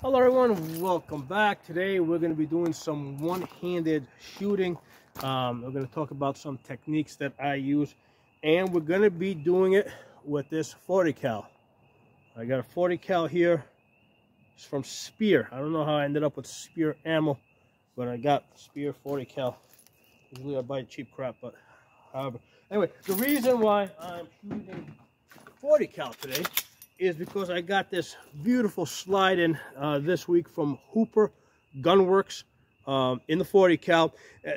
Hello everyone, welcome back. Today we're going to be doing some one-handed shooting. We're going to talk about some techniques that I use, and we're going to be doing it with this 40 cal. I got a 40 cal here. It's from Spear. I don't know how I ended up with Spear ammo, but I got Spear 40 cal. Usually I buy cheap crap, but however. Anyway, the reason why I'm shooting 40 cal today is because I got this beautiful slide in this week from Hooper Gunworks in the 40 cal.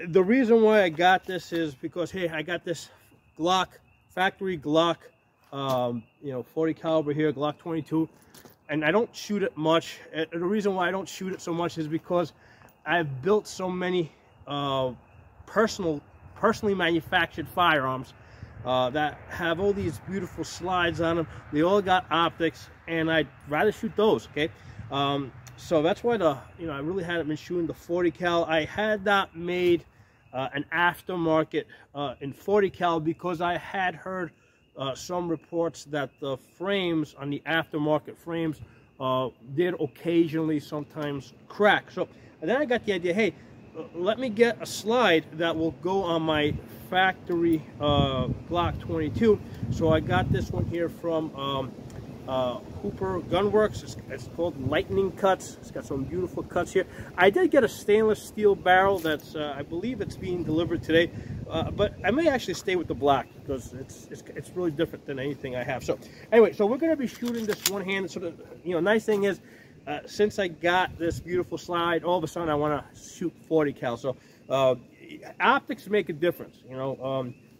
The reason why I got this is because, hey, I got this Glock, factory Glock, 40 caliber here, Glock 22, and I don't shoot it much. The reason why I don't shoot it so much is because I've built so many personally manufactured firearms that have all these beautiful slides on them. They all got optics, and I'd rather shoot those. Okay, so that's why I really hadn't been shooting the 40 cal. I had not made an aftermarket in 40 cal because I had heard some reports that the frames on the aftermarket frames did occasionally sometimes crack. So and then I got the idea, hey, let me get a slide that will go on my factory Glock 22. So I got this one here from Hooper Gunworks. It's called Lightning Cuts. It's got some beautiful cuts here. I did get a stainless steel barrel that's I believe it's being delivered today, but I may actually stay with the black because it's really different than anything I have. So anyway, so we're going to be shooting this one-handed. So the nice thing is, since I got this beautiful slide, all of a sudden I want to shoot 40 cal. So optics make a difference.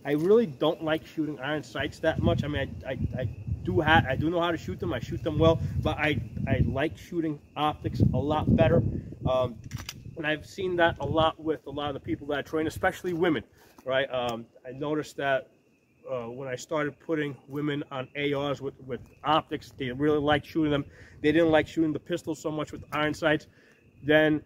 I really don't like shooting iron sights that much. I mean, I do know how to shoot them. I shoot them well, but I like shooting optics a lot better. And I've seen that a lot with a lot of the people that I train, especially women. Right? I noticed that when I started putting women on ARs with optics, they really liked shooting them. They didn't like shooting the pistols so much with iron sights. Then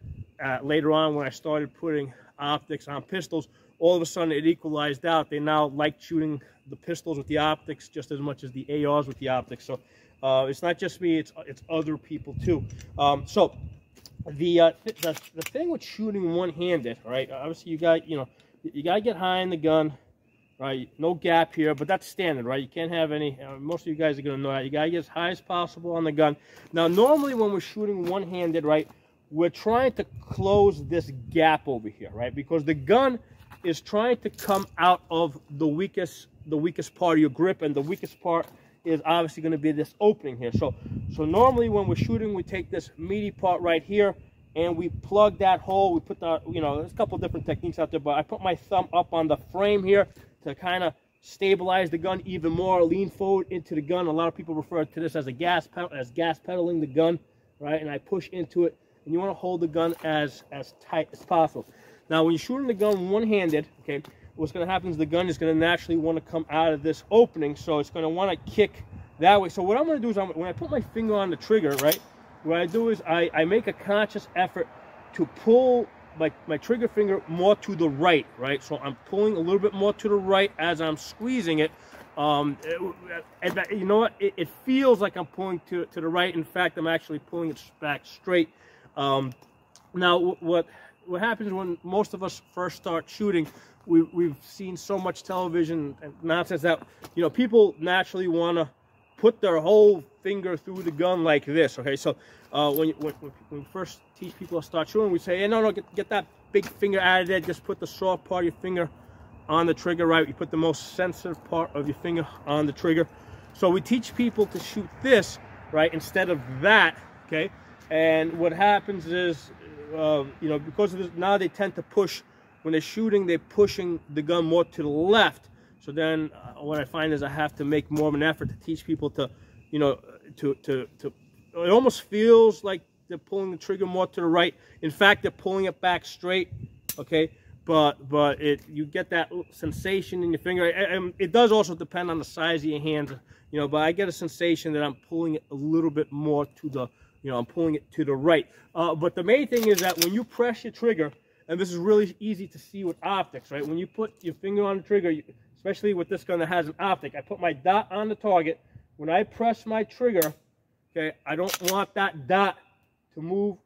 later on, when I started putting optics on pistols, all of a sudden it equalized out. They now like shooting the pistols with the optics just as much as the ARs with the optics. So it's not just me; it's other people too. So the thing with shooting one-handed, right? Obviously, you got to get high in the gun. Right, no gap here, but that's standard, right? You can't have any, most of you guys are going to know that. You got to get as high as possible on the gun. Now, normally when we're shooting one-handed, right, we're trying to close this gap over here, right? Because the gun is trying to come out of the weakest part of your grip, and the weakest part is obviously going to be this opening here. So normally when we're shooting, we take this meaty part right here, and we plug that hole. We put the, there's a couple different techniques out there, but I put my thumb up on the frame here to kind of stabilize the gun even more, lean forward into the gun. A lot of people refer to this as gas pedaling the gun, right? And I push into it, and you want to hold the gun as tight as possible. Now, when you're shooting the gun one-handed, okay, what's going to happen is the gun is going to naturally want to come out of this opening, so it's going to want to kick that way. So what I'm going to do is when I put my finger on the trigger, right, what I do is I make a conscious effort to pull my trigger finger more to the right, right? So I'm pulling a little bit more to the right as I'm squeezing it. And you know what? It feels like I'm pulling to the right. In fact, I'm actually pulling it back straight. Now, what happens when most of us first start shooting, we've seen so much television and nonsense that, people naturally want to put their whole finger through the gun like this. Okay, so when we first teach people to start shooting, we say, hey, no, get that big finger out of there. Just put the soft part of your finger on the trigger, right? You put the most sensitive part of your finger on the trigger. So we teach people to shoot this, right, instead of that. Okay, and what happens is, because of this, now they tend to push. When they're shooting, they're pushing the gun more to the left. So then what I find is I have to make more of an effort to teach people to, it almost feels like they're pulling the trigger more to the right. In fact, they're pulling it back straight, okay? But you get that sensation in your finger. And it does also depend on the size of your hands, but I get a sensation that I'm pulling it a little bit more to the, I'm pulling it to the right. But the main thing is that when you press your trigger, and this is really easy to see with optics, right? When you put your finger on the trigger, especially with this gun that has an optic, I put my dot on the target. When I press my trigger, okay, I don't want that dot to move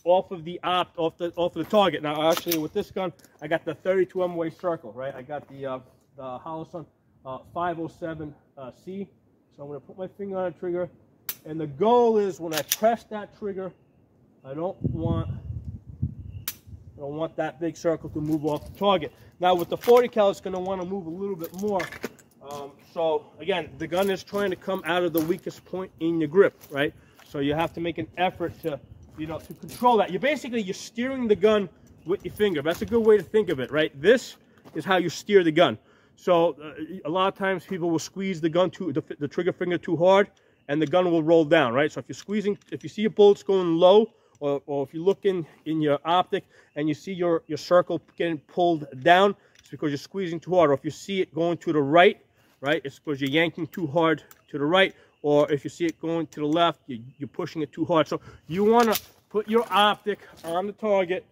off of the off of the target. Now, actually, with this gun, I got the 32 MOA circle, right? I got the Holosun 507C. So I'm going to put my finger on the trigger, and the goal is when I press that trigger, I don't want that big circle to move off the target. Now, with the 40 cal, it's going to want to move a little bit more. So again, the gun is trying to come out of the weakest point in your grip, right? So you have to make an effort to, to control that. You're steering the gun with your finger. That's a good way to think of it, right? This is how you steer the gun. So a lot of times people will squeeze the gun the trigger finger too hard, and the gun will roll down, right? So if you're squeezing, if you see your bullets going low, or if you look in your optic and you see your circle getting pulled down, it's because you're squeezing too hard. Or if you see it going to the right, it's because you're yanking too hard to the right. Or if you see it going to the left, you're pushing it too hard. So you want to put your optic on the target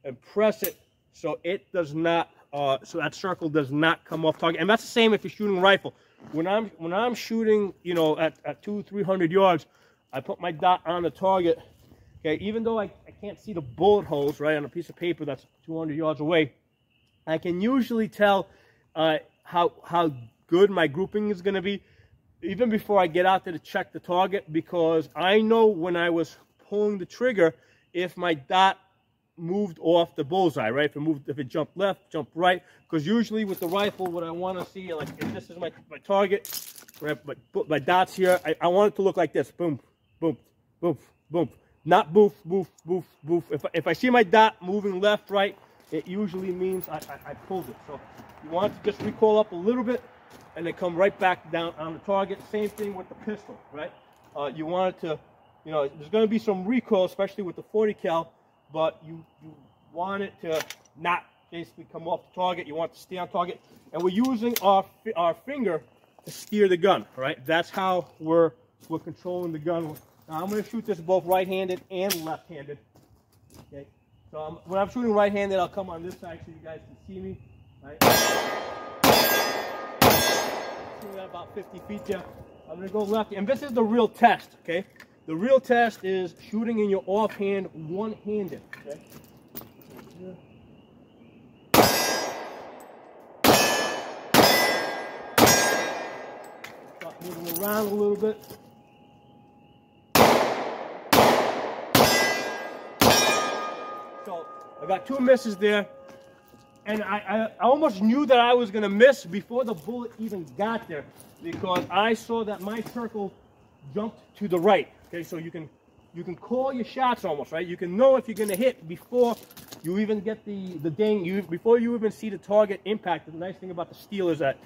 and press it so it does not, so that circle does not come off target. And that's the same if you're shooting a rifle. When I'm shooting, at 200-300 yards, I put my dot on the target. Okay, even though I can't see the bullet holes, right, on a piece of paper that's 200 yards away, I can usually tell how good my grouping is going to be even before I get out there to check the target, because I know when I was pulling the trigger if my dot moved off the bullseye, right? If it jumped left, jumped right, because usually with the rifle, what I want to see, like if this is my target, right, my dots here, I want it to look like this: boom, boom, boom, boom. Not boof, boof, boof, boof. If I see my dot moving left, right, it usually means I pulled it. So you want to just recoil up a little bit and then come right back down on the target. Same thing with the pistol, right? You want it to, there's going to be some recoil, especially with the 40 cal, but you want it to not basically come off the target. You want it to stay on target. And we're using our finger to steer the gun, right? That's how we're controlling the gun. Now, I'm going to shoot this both right-handed and left-handed. Okay, so when I'm shooting right-handed, I'll come on this side so you guys can see me. Right? Shooting at about 50 feet there. I'm going to go left, and this is the real test. Okay, the real test is shooting in your offhand, one-handed. Okay. Start moving around a little bit. So I got 2 misses there, and I almost knew that I was going to miss before the bullet even got there, because I saw that my circle jumped to the right. Okay, so you can call your shots almost, right? You can know if you're going to hit before you even get the ding, before you even see the target impact. The nice thing about the steel is that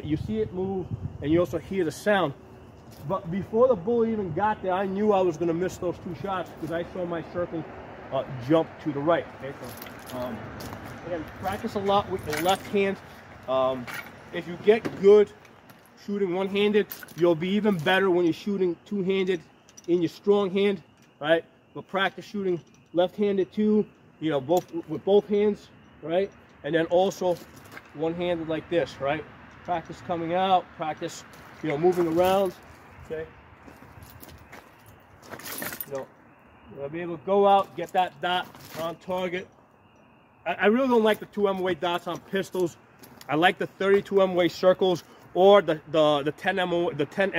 you see it move and you also hear the sound. But before the bullet even got there, I knew I was going to miss those 2 shots because I saw my circle jump to the right. Okay, so again, practice a lot with the left hand. If you get good shooting one-handed, you'll be even better when you're shooting two-handed in your strong hand, right? But practice shooting left-handed too, with both hands, right? And then also one-handed like this, right? Practice coming out, practice, moving around, okay? You'll be able to go out, get that dot on target. I really don't like the 2 MOA dots on pistols. I like the 32 MOA circles or the 10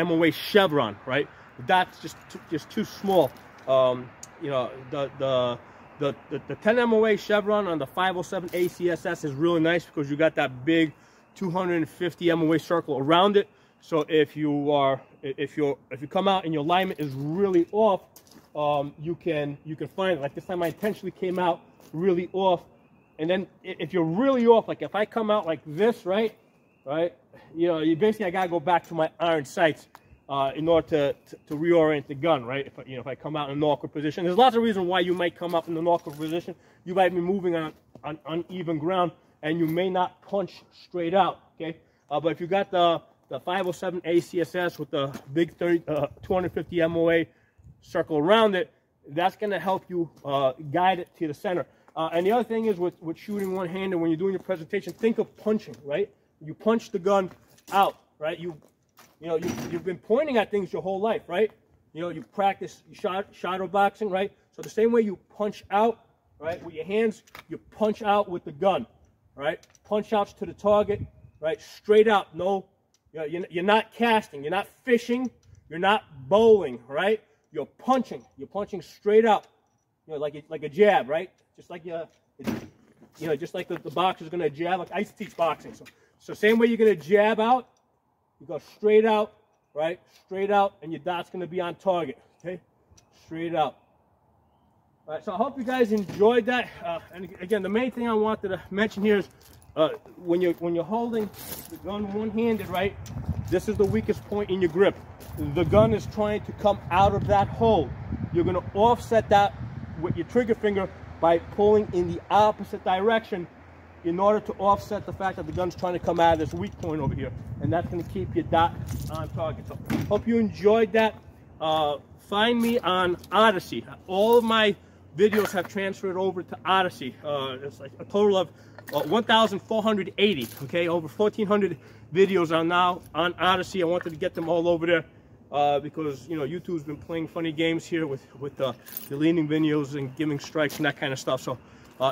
MOA chevron, right? The dot's just too small. The 10 MOA chevron on the 507 ACSS is really nice because you got that big 250 MOA circle around it. So if you come out and your alignment is really off, you can find it. Like this time I intentionally came out really off, and then if you're really off, like if I come out like this, right, you basically, I gotta go back to my iron sights in order to reorient the gun, right? If I come out in an awkward position, there's lots of reasons why you might come up in an awkward position. You might be moving on uneven ground, and you may not punch straight out. Okay, but if you got the 507 ACSS with the big 250 MOA circle around it, that's going to help you guide it to the center. And the other thing is with shooting one-handed, when you're doing your presentation, think of punching, right? You punch the gun out, right? You've been pointing at things your whole life, right? you know, you practice shadow boxing, right? So the same way you punch out, right, with your hands, you punch out with the gun, right? Punch outs to the target, right? Straight out. No, you're not casting, you're not fishing, you're not bowling, right? You're punching straight out, you know, like a jab, right? Just like just like the boxer's gonna jab. Like I used to teach boxing, so same way you're gonna jab out, you go straight out, right? Straight out, and your dot's gonna be on target. Okay, straight out. All right, so I hope you guys enjoyed that. And again, the main thing I wanted to mention here is when you're holding the gun one-handed, right? This is the weakest point in your grip. The gun is trying to come out of that hold. You're going to offset that with your trigger finger by pulling in the opposite direction in order to offset the fact that the gun's trying to come out of this weak point over here. And that's going to keep your dot on target. So hope you enjoyed that. Find me on Odyssey. All of my videos have transferred over to Odyssey. It's like a total of 1,480. Okay, over 1,400 videos are now on Odyssey. I wanted to get them all over there because, you know, YouTube's been playing funny games here with deleting videos and giving strikes and that kind of stuff. So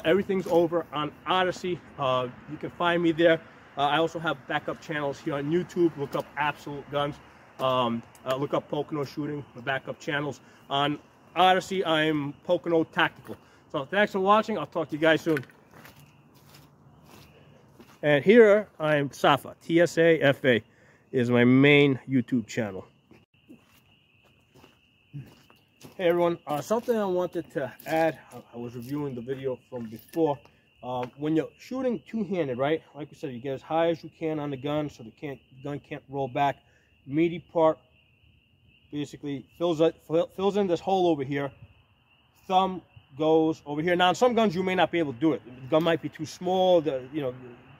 everything's over on Odyssey. You can find me there. I also have backup channels here on YouTube. Look up Absolute Guns. Look up Pocono Shooting, the backup channels. On Odyssey, I'm Pocono Tactical. So thanks for watching. I'll talk to you guys soon. And here I'm Safa. TSAFA is my main YouTube channel. Hey everyone, something I wanted to add. I was reviewing the video from before. When you're shooting two-handed, right? Like we said, you get as high as you can on the gun so the gun can't roll back. Meaty part basically fills in this hole over here. Thumb goes over here. Now, on some guns, you may not be able to do it. The gun might be too small. There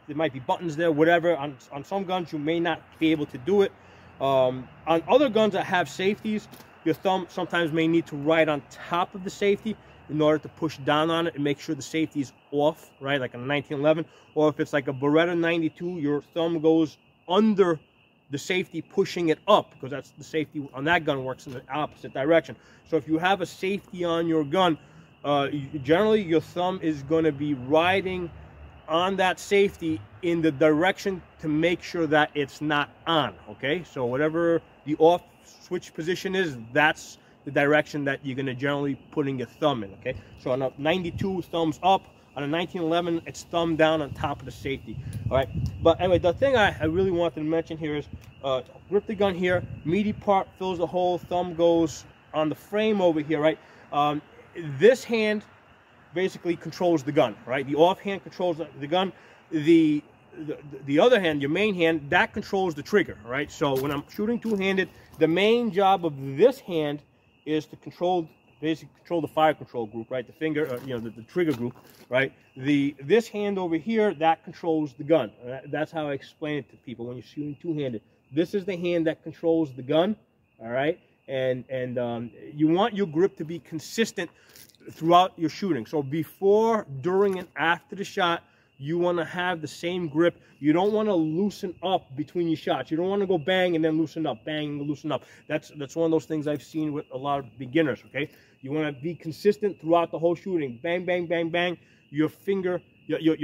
might be buttons there, whatever. On some guns, you may not be able to do it. On other guns that have safeties, your thumb sometimes may need to ride on top of the safety in order to push down on it and make sure the safety is off, right? Like a 1911. Or if it's like a Beretta 92, your thumb goes under the safety, pushing it up, because that's the safety on that gun works in the opposite direction. So if you have a safety on your gun, generally your thumb is going to be riding on that safety in the direction to make sure that it's not on. Okay, so whatever the off switch position is, that's the direction that you're going to generally putting your thumb in. Okay, so on a 92, thumbs up. On a 1911, it's thumb down on top of the safety. All right, but anyway, the thing I really wanted to mention here is grip the gun here, meaty part fills the hole, thumb goes on the frame over here, right? This hand basically controls the gun, right? The off hand controls the gun. The other hand, your main hand, that controls the trigger, right? So when I'm shooting two-handed, the main job of this hand is to basically control the fire control group, right? The finger, the trigger group, right? This hand over here, that controls the gun. That's how I explain it to people when you're shooting two-handed. This is the hand that controls the gun, all right? And you want your grip to be consistent throughout your shooting. So before, during, and after the shot, you want to have the same grip. You don't want to loosen up between your shots. You don't want to go bang and then loosen up, bang and loosen up. That's one of those things I've seen with a lot of beginners, okay? You want to be consistent throughout the whole shooting. Bang, bang, bang, bang. Your finger, your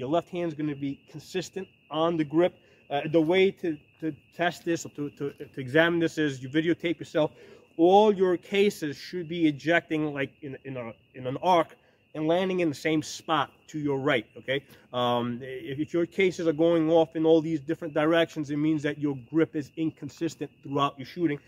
left hand is going to be consistent on the grip. The way to test this or to examine this is you videotape yourself. All your cases should be ejecting like in an arc and landing in the same spot to your right, okay? If your cases are going off in all these different directions, it means that your grip is inconsistent throughout your shooting.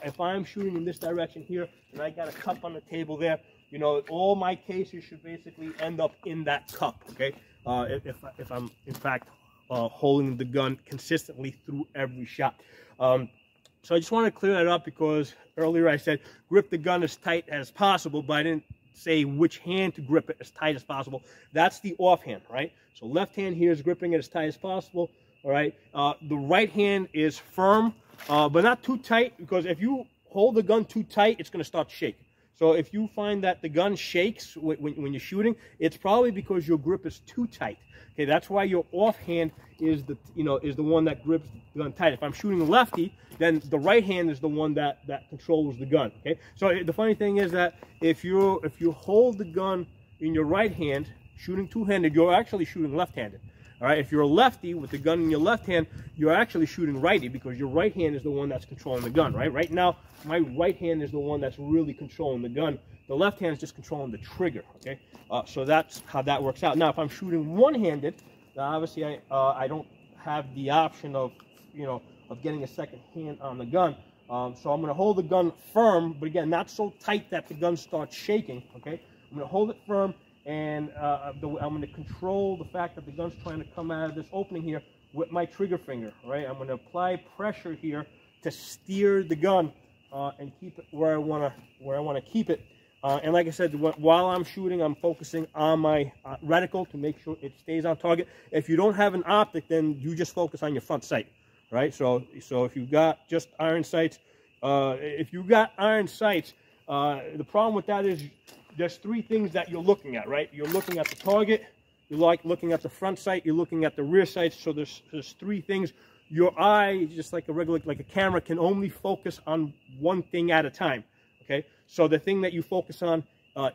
If I'm shooting in this direction here, and I got a cup on the table there, you know, all my cases should basically end up in that cup, okay? If I'm, in fact, holding the gun consistently through every shot. So I just want to clear that up because earlier I said grip the gun as tight as possible, but I didn't say which hand to grip it as tight as possible. That's the off hand, right? So left hand here is gripping it as tight as possible, all right? The right hand is firm, but not too tight, because if you hold the gun too tight, it's going to start to shake. So if you find that the gun shakes when you're shooting, it's probably because your grip is too tight. Okay, that's why your offhand is the one that grips the gun tight. If I'm shooting lefty, then the right hand is the one that controls the gun. Okay, so the funny thing is that if you hold the gun in your right hand, shooting two-handed, you're actually shooting left-handed. All right, if you're a lefty with the gun in your left hand, you're actually shooting righty because your right hand is the one that's controlling the gun, right? Right now, my right hand is the one that's really controlling the gun. The left hand is just controlling the trigger, okay? So that's how that works out. Now, if I'm shooting one-handed, obviously I don't have the option of, of getting a second hand on the gun. So I'm going to hold the gun firm, but again, not so tight that the gun starts shaking, okay? I'm going to hold it firm. And I'm going to control the fact that the gun's trying to come out of this opening here with my trigger finger, right? I'm going to apply pressure here to steer the gun and keep it where I want to keep it. And like I said, while I'm shooting, I'm focusing on my reticle to make sure it stays on target. If you don't have an optic, then you just focus on your front sight, right? So if you've got just iron sights, the problem with that is there's three things that you're looking at, right? You're looking at the target, you're looking at the front sight, you're looking at the rear sight. So there's three things. Your eye, just like a camera, can only focus on one thing at a time, okay? So the thing that you focus on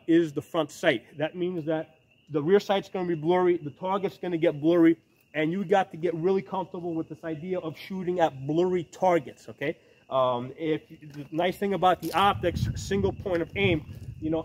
is the front sight. That means that the rear sight's going to be blurry, the target's going to get blurry, and you got to get really comfortable with this idea of shooting at blurry targets, okay? The nice thing about the optics, single point of aim,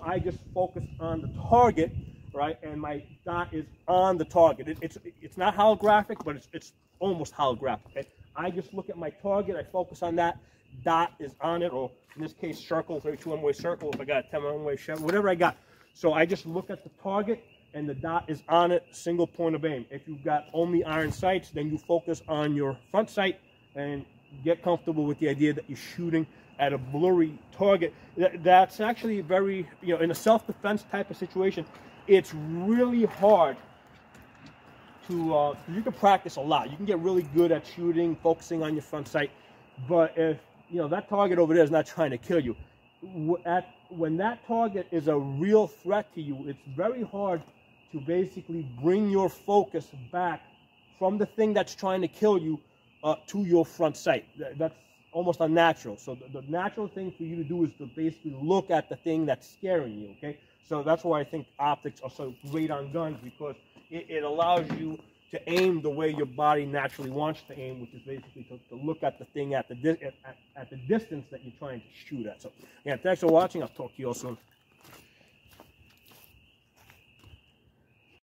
I just focus on the target, right, and my dot is on the target. It's not holographic, but it's almost holographic. Okay? I just look at my target, I focus on that, dot is on it, or in this case, circle, 32 one-way circle, if I got a 10 one-way shot, whatever I got. So I just look at the target, and the dot is on it, single point of aim. If you've got only iron sights, then you focus on your front sight and get comfortable with the idea that you're shooting at a blurry target. That's actually very, in a self-defense type of situation, it's really hard to, you can practice a lot. You can get really good at shooting, focusing on your front sight, but if, that target over there is not trying to kill you, when that target is a real threat to you, it's very hard to basically bring your focus back from the thing that's trying to kill you to your front sight. That's almost unnatural. So the natural thing for you to do is to basically look at the thing that's scaring you, okay? So that's why I think optics are so great on guns, because it allows you to aim the way your body naturally wants to aim, which is basically to look at the thing at the distance that you're trying to shoot at. So, yeah, thanks for watching. I'll talk to you all soon.